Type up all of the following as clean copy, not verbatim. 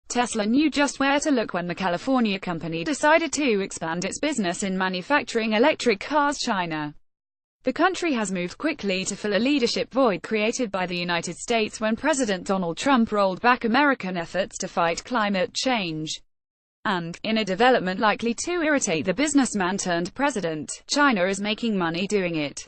Tesla knew just where to look when the California company decided to expand its business in manufacturing electric cars. China, the country, has moved quickly to fill a leadership void created by the United States when President Donald Trump rolled back American efforts to fight climate change. And, in a development likely to irritate the businessman turned president, China is making money doing it.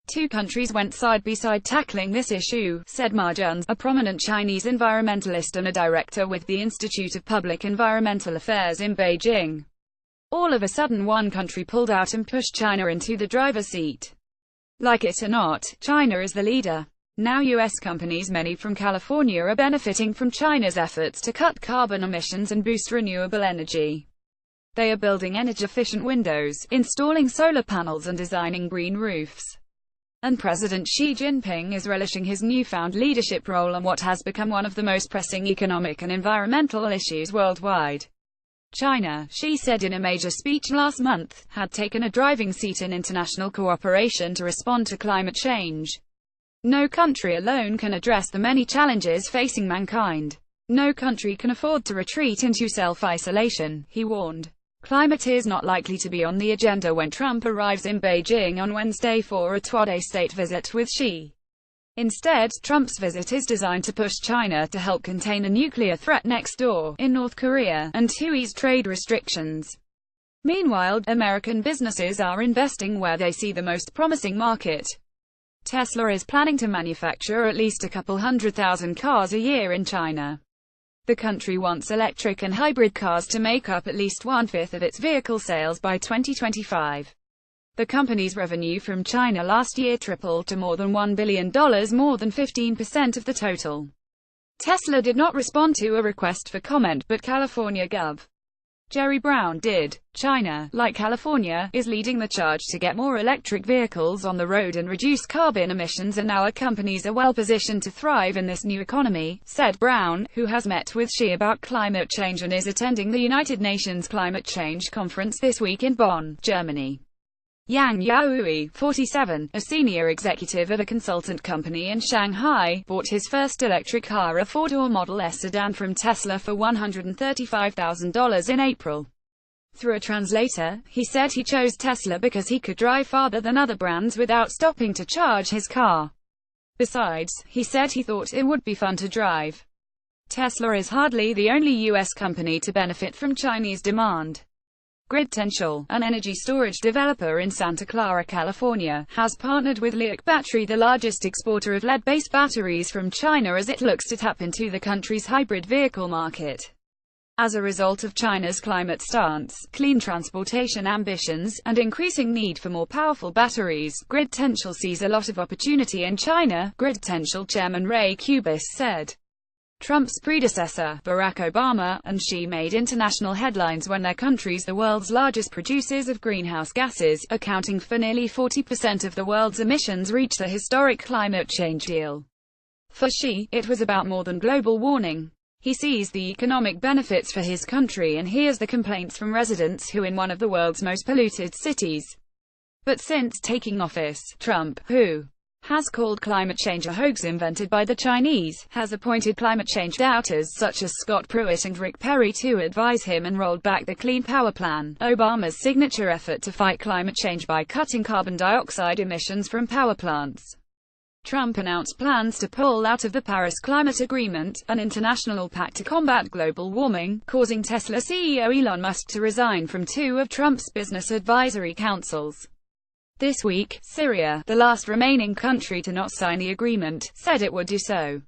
Two countries went side by side tackling this issue, said Ma Jun, a prominent Chinese environmentalist and a director with the Institute of Public Environmental Affairs in Beijing. All of a sudden one country pulled out and pushed China into the driver's seat. Like it or not, China is the leader. Now US companies, many from California, are benefiting from China's efforts to cut carbon emissions and boost renewable energy. They are building energy-efficient windows, installing solar panels and designing green roofs. And President Xi Jinping is relishing his newfound leadership role on what has become one of the most pressing economic and environmental issues worldwide. China, Xi said in a major speech last month, had taken a driving seat in international cooperation to respond to climate change. No country alone can address the many challenges facing mankind. No country can afford to retreat into self-isolation, he warned. Climate is not likely to be on the agenda when Trump arrives in Beijing on Wednesday for a two-day state visit with Xi. Instead, Trump's visit is designed to push China to help contain a nuclear threat next door, in North Korea, and to ease trade restrictions. Meanwhile, American businesses are investing where they see the most promising market. Tesla is planning to manufacture at least a couple 100,000 cars a year in China. The country wants electric and hybrid cars to make up at least one-fifth of its vehicle sales by 2025. The company's revenue from China last year tripled to more than $1 billion, more than 15% of the total. Tesla did not respond to a request for comment, but California Gov. Jerry Brown did. China, like California, is leading the charge to get more electric vehicles on the road and reduce carbon emissions, and our companies are well positioned to thrive in this new economy, said Brown, who has met with Xi about climate change and is attending the United Nations Climate Change Conference this week in Bonn, Germany. Yang Yaohui, 47, a senior executive at a consultant company in Shanghai, bought his first electric car, a four-door Model S sedan from Tesla, for $135,000 in April. Through a translator, he said he chose Tesla because he could drive farther than other brands without stopping to charge his car. Besides, he said he thought it would be fun to drive. Tesla is hardly the only U.S. company to benefit from Chinese demand. Gridtential, an energy storage developer in Santa Clara, California, has partnered with LiAoC Battery, the largest exporter of lead-based batteries from China, as it looks to tap into the country's hybrid vehicle market. As a result of China's climate stance, clean transportation ambitions, and increasing need for more powerful batteries, Gridtential sees a lot of opportunity in China, Gridtential chairman Ray Kubis said. Trump's predecessor, Barack Obama, and Xi made international headlines when their countries, the world's largest producers of greenhouse gases, accounting for nearly 40% of the world's emissions, reached a historic climate change deal. For Xi, it was about more than global warming. He sees the economic benefits for his country and hears the complaints from residents who in one of the world's most polluted cities. But since taking office, Trump, who has called climate change a hoax invented by the Chinese, has appointed climate change doubters such as Scott Pruitt and Rick Perry to advise him, and rolled back the Clean Power Plan, Obama's signature effort to fight climate change by cutting carbon dioxide emissions from power plants. Trump announced plans to pull out of the Paris Climate Agreement, an international pact to combat global warming, causing Tesla CEO Elon Musk to resign from two of Trump's business advisory councils. This week, Syria, the last remaining country to not sign the agreement, said it would do so.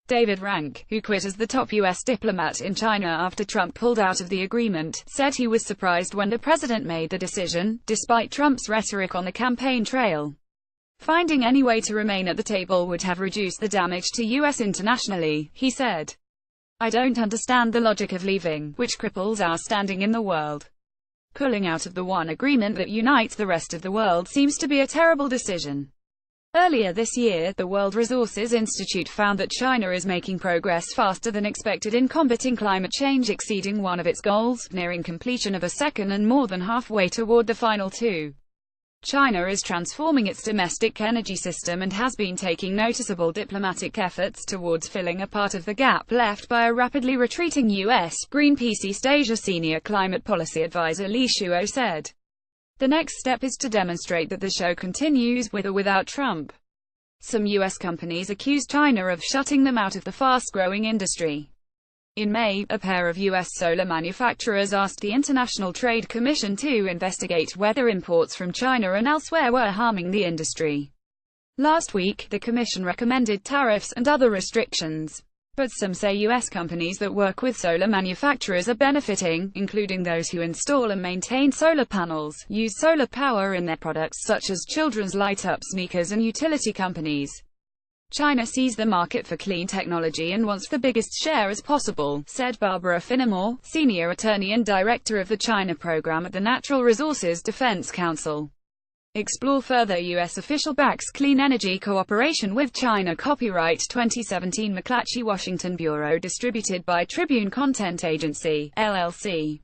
David Rank, who quit as the top U.S. diplomat in China after Trump pulled out of the agreement, said he was surprised when the president made the decision, despite Trump's rhetoric on the campaign trail. Finding any way to remain at the table would have reduced the damage to U.S. internationally, he said. I don't understand the logic of leaving, which cripples our standing in the world. Pulling out of the one agreement that unites the rest of the world seems to be a terrible decision. Earlier this year, the World Resources Institute found that China is making progress faster than expected in combating climate change, exceeding one of its goals, nearing completion of a second and more than halfway toward the final two. China is transforming its domestic energy system and has been taking noticeable diplomatic efforts towards filling a part of the gap left by a rapidly retreating U.S., Greenpeace East Asia senior climate policy advisor Li Shuo said. The next step is to demonstrate that the show continues with or without Trump. Some U.S. companies accused China of shutting them out of the fast-growing industry. In May, a pair of U.S. solar manufacturers asked the International Trade Commission to investigate whether imports from China and elsewhere were harming the industry. Last week, the commission recommended tariffs and other restrictions. But some say U.S. companies that work with solar manufacturers are benefiting, including those who install and maintain solar panels, use solar power in their products such as children's light-ups, makers and utility companies. China sees the market for clean technology and wants the biggest share as possible, said Barbara Finnemore, senior attorney and director of the China program at the Natural Resources Defense Council. Explore further. U.S. official backs clean energy cooperation with China. Copyright 2017 McClatchy Washington Bureau distributed by Tribune Content Agency, LLC.